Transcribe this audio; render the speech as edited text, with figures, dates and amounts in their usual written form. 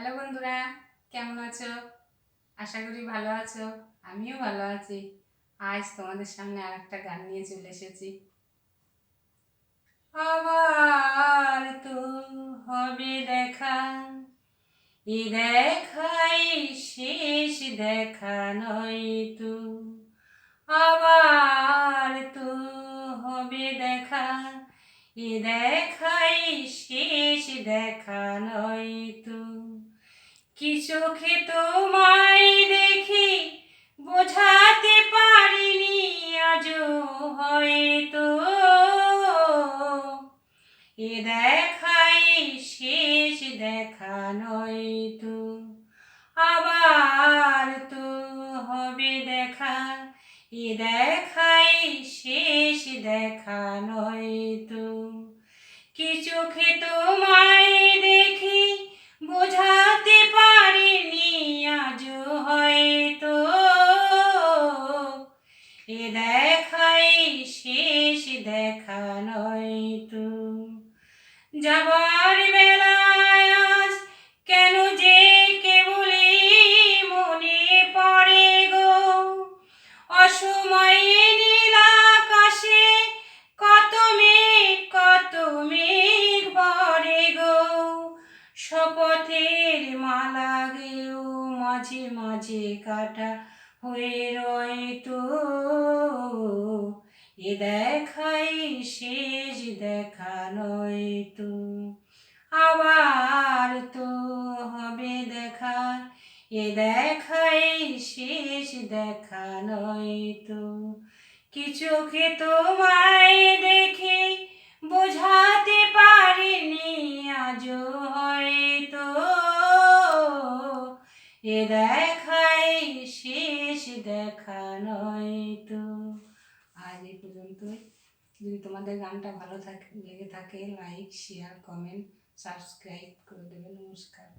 Hello বন্ধুরা, কেমন আছো? আশা করি ভালো আছো। আমিও ভালো আছি। আজ তোমাদের সামনে আরেকটা গান নিয়ে চলে এসেছি। আবার তো হবে দেখা, এ দেখাই শেষ দেখা নয় তো। আবার তো হবে দেখা, এ দেখাই শেষ দেখা নয় তো। কি চোখে তোমায় দেখি বোঝাতে পারিনি আজও হয়তো, এ দেখাই শেষ দেখা নয় তো। আবার তো হবে দেখা, এ দেখাই শেষ দেখা নয় তো। কি চোখে তোমায় দেখি বোঝাতে পারিনি আজও হয়তো, এ দেখাই শেষ দেখা নয় তো। যাবার বেলায় আজ কেন যে কেবলই মনে পড়ে গো, অসময়ে নীল আকাশে কত মেঘ ভরে গো। শপথের মালা গেও মাঝে মাঝে কাটা হয়ে রয় তো, এ দেখাই শেষ দেখা নয় তো। আবার তো হবে দেখা, এ দেখাই শেষ দেখা নয় তো। কি চোখে তোমায় দেখে বোঝাতে পারিনি আজও হয়তো, এ দেখাই শেষ দেখা নয় তো। আজ এই পর্যন্তই। যদি তোমাদের গানটা ভালো লেগে থাকে লাইক, শেয়ার, কমেন্ট, সাবস্ক্রাইব করে দেবে। নমস্কার।